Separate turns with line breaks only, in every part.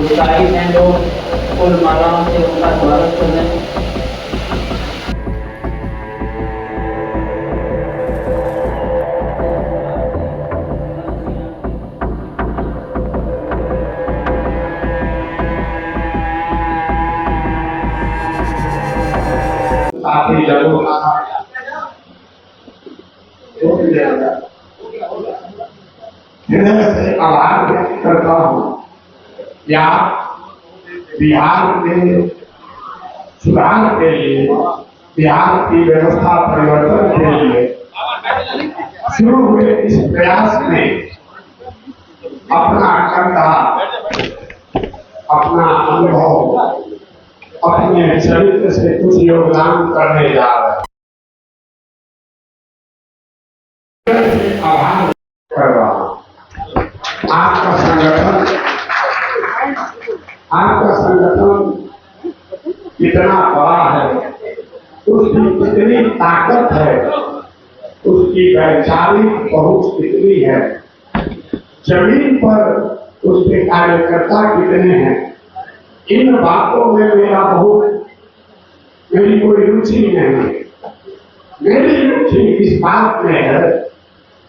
उत्साहित हैं लोग, फूल मालाओं से उनका स्वागत कर रहे हैं।
काफी लोगों का हृदय से आभार व्यक्त करता हूँ। या बिहार के सुधार के लिए, बिहार की व्यवस्था परिवर्तन के लिए शुरू हुए इस प्रयास में अपना कंधा, अपना अनुभव, अपने चरित्र से कुछ योगदान करने जा रहे हैं। आभार कर रहा हूं। आपका संगठन कितना बड़ा है, उसकी कितनी ताकत है, उसकी वैचारिक पहुंच कितनी है, जमीन पर उसके कार्यकर्ता कितने हैं, इन बातों में मेरी कोई रुचि नहीं। मेरी रुचि इस बात में है,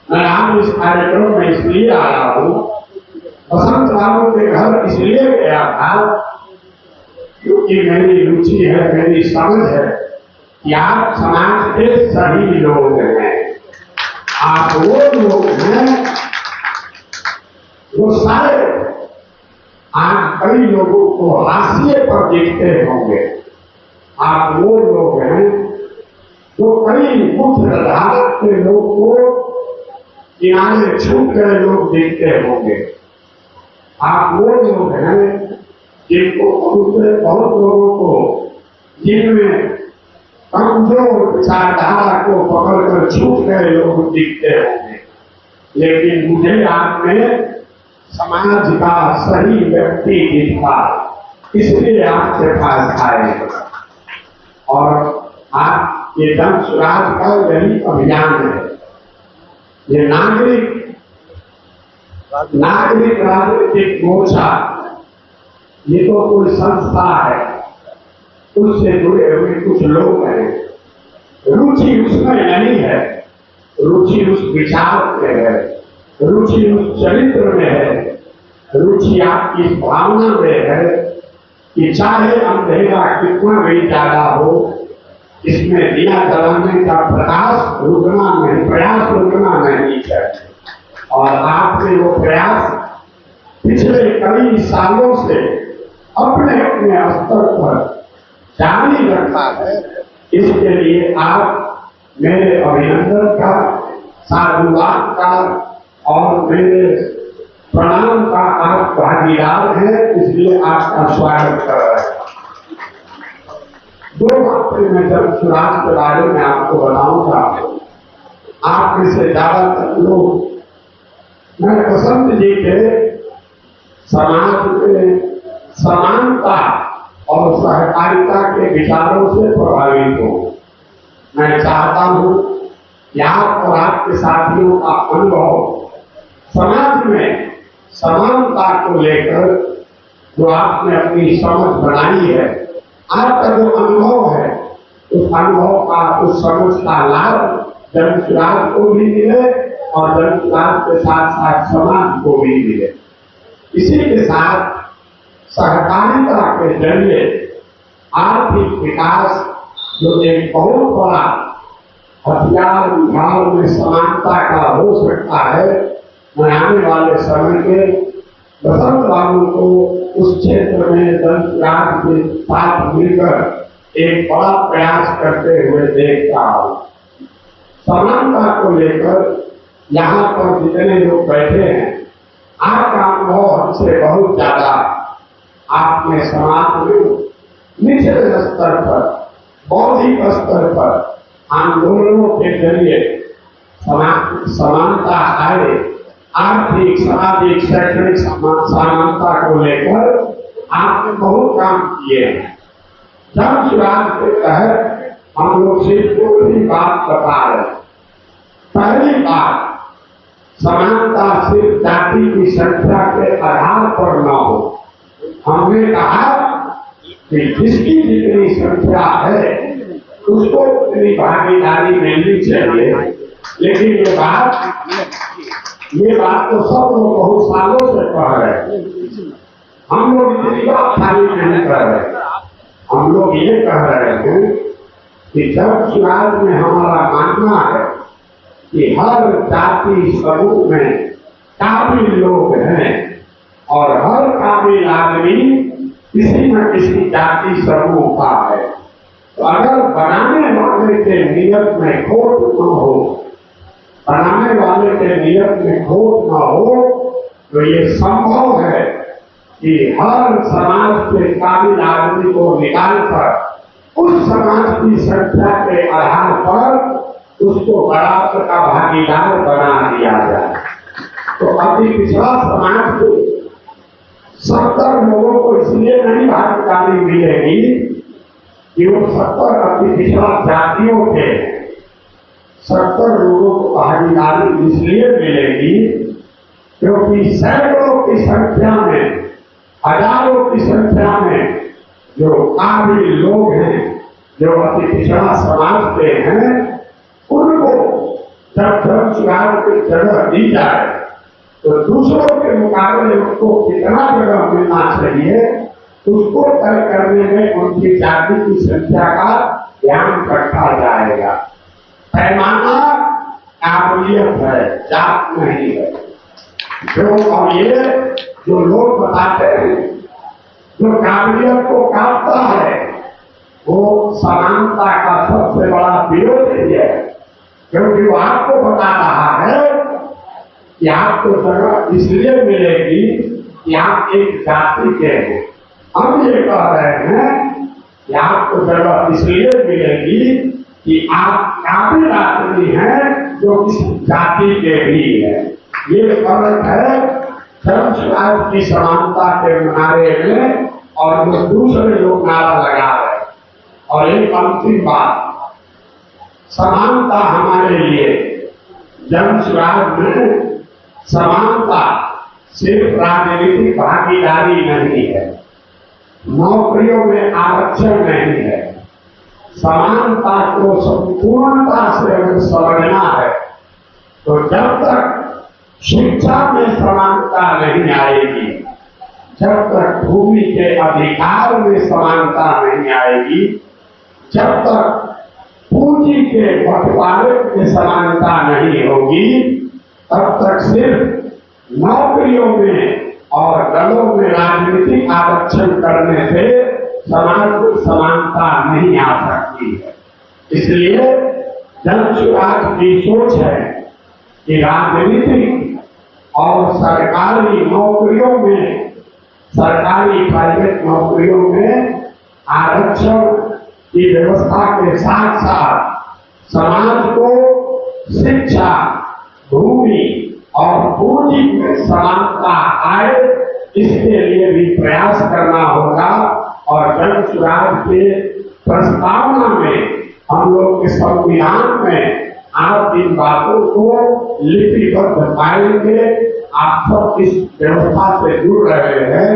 मैं आज इस कार्यक्रम में इसलिए आया हूँ, बसंत बाबू के घर इसलिए गया था क्योंकि मेरी रुचि है, मेरी समझ है कि आप समाज के सही लोग हैं। आप वो लोग हैं जो शायद आज कई लोगों को हाशिए पर देखते होंगे। आप वो लोग हैं जो कई मुख्य धारा के लोग को किनारे छूट गए लोग देखते होंगे। आप वो लोग हैं जिनको बहुत लोगों को, जिनमें कमजोर विचारधारा को पकड़कर छूट गए लोग दिखते होंगे। लेकिन मुझे आप में समाज का सही व्यक्ति दिखा, इसलिए आपके पास आए। और आप ये जन सुराज का यही अभियान है। ये नागरिक राजनीतिक मोर्चा, ये तो कोई संस्था है, उससे जुड़े हुए कुछ लोग हैं। रुचि उसमें नहीं है, रुचि उस विचार में है, रुचि उस चरित्र में है, रुचि आपकी इस भावना में है कि चाहे अंधेरा कितना भी ज्यादा हो, इसमें दिया जलाने का प्रयास रुकना नहीं चाहिए। और आपने वो प्रयास पिछले कई सालों से अपने स्तर पर जारी रखा है। इसके लिए आप मेरे अभिनंदन का, साधुवाद का और मेरे प्रणाम का आप भागीदार हैं, इसलिए आपका स्वागत कर रहे हैं। दो बातें मैं जन सुराज के बारे में आपको बताऊंगा। आप में से ज्यादातर लोग मैं बसंत जी के समाज में समानता और सहकारिता के विचारों से प्रभावित हूँ। मैं चाहता हूँ कि आप और आपके साथियों का अनुभव समाज में समानता को लेकर जो आपने अपनी समझ बनाई है, आपका जो अनुभव है, उस अनुभव का, उस समझ का लाभ जन सुराज को भी मिले और जन सुराज के साथ साथ समाज को भी मिले। इसी के साथ सहकारिता के जरिए आर्थिक विकास जो एक बहुत बड़ा हथियार बिहार में समानता का हो सकता है, मैं आने वाले समय में बसंत बाबू को उस क्षेत्र में जन सुराज के साथ मिलकर एक बड़ा प्रयास करते हुए देखता हूँ। समानता को लेकर यहाँ पर जितने लोग बैठे हैं, आपका अनुभव हमसे बहुत ज्यादा। आपने समाज में निचले स्तर पर, बौद्धिक स्तर पर आंदोलनों के जरिए समानता आए, आर्थिक, सामाजिक, शैक्षणिक समानता को लेकर आपने बहुत काम किए हैं। जन सुराज के तहत हम लोग सिर्फ दो ही बात बता रहे। पहली बात, समानता सिर्फ जाति की संख्या के आधार पर न हो। हमने कहा कि जिसकी जितनी संख्या है उसको उतनी भागीदारी मिलनी चाहिए। लेकिन ये बात तो सब लोग बहुत सालों से कह रहे हैं। हम लोग इतनी बात खाली नहीं कर रहे, हम लोग ये कह रहे हैं कि जब समाज में हमारा मानना है कि हर जाति समूह में काबिल लोग हैं और हर काबिल आदमी किसी न किसी जाति समूह का है, तो अगर बनाने वाले के नियत में खोट न हो, बनाने वाले के नियत में खोट न हो, तो ये संभव है कि हर समाज के काबिल आदमी को निकालकर उस समाज की संख्या के आधार पर उसको बराबर का भागीदार बना दिया जाए। तो अति पिछड़ा समाज को 70 लोगों को इसलिए नहीं भागीदारी मिलेगी कि वो 70 अति पिछड़ा जातियों के 70 लोगों को भागीदारी इसलिए मिलेगी क्योंकि सैकड़ों की संख्या में, हजारों की संख्या में जो काबिल लोग हैं, जो अति पिछड़ा समाज के हैं, उनको जब चुनाव की जगह दी जाए तो दूसरों के मुकाबले उनको कितना जगह मिलना चाहिए उसको तय करने में उनकी जाति की संख्या का ध्यान रखा जाएगा। पैमाना काबिलियत है, जात नहीं है। और ये जो लोग बताते हैं, जो काबिलियत को काटता है वो समानता का सबसे बड़ा विरोधी है, क्योंकि वो आपको बता रहा है कि आपको जगह इसलिए मिलेगी कि आप एक जाति के हैं। हम ये कह रहे हैं कि आपको जगह इसलिए मिलेगी कि आप काबिल आदमी हैं जो किसी जाति के भी हैं। ये फर्क है धर्म स्वराज की समानता के नारे में और जो दूसरे लोग नारा लगा रहे हैं। और एक अंतिम बात, समानता हमारे लिए जन स्वराज में समानता सिर्फ राजनीतिक भागीदारी नहीं है, नौकरियों में आरक्षण नहीं है। समानता को संपूर्णता से अगर समझना है तो जब तक शिक्षा में समानता नहीं आएगी, जब तक भूमि के अधिकार में समानता नहीं आएगी, जब तक पूंजी के बंटवारे में समानता नहीं होगी, तब तक सिर्फ नौकरियों में और दलों में राजनीतिक आरक्षण करने से समाज को समानता नहीं आ सकती है। इसलिए जन स्वराज की सोच है कि राजनीतिक और सरकारी नौकरियों में, सरकारी प्राइवेट नौकरियों में आरक्षण की व्यवस्था के साथ साथ समाज को शिक्षा, भूमि और पूंजी में समानता आए, इसके लिए भी प्रयास करना होगा। और जन स्वराज के प्रस्तावना में, हम लोग के संविधान में आप इन बातों को लिपिबद्ध पाएंगे। आप सब इस व्यवस्था से जुड़ रहे हैं।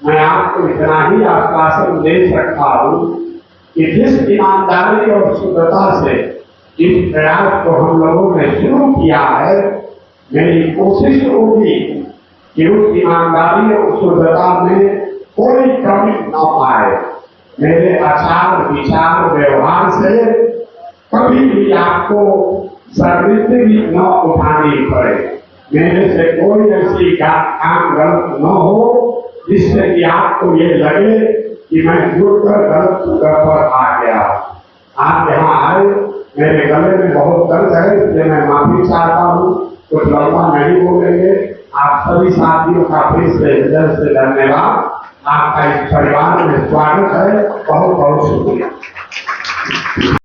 मैं आपको इतना ही आश्वासन दे सकता हूँ कि जिस ईमानदारी और शुद्धता से इस प्रयास को हम लोगों ने शुरू किया है, मेरी कोशिश होगी कि उस ईमानदारी और शुद्धता में कोई कमी न पाए। मेरे आचार, विचार, व्यवहार से कभी भी आपको शर्मिंदगी न उठानी पड़े। मेरे से कोई ऐसी काम गलत न हो जिससे कि आपको ये लगे कि मैं जुड़कर गलत जगह पर आ गया। आप यहाँ आए, मेरे गले में बहुत दर्द है, इसलिए मैं माफी चाहता हूँ। कुछ लंबा नहीं बोलेंगे। आप सभी साथियों का फिर से हृदय से धन्यवाद। आपका इस परिवार में स्वागत है। बहुत बहुत शुक्रिया।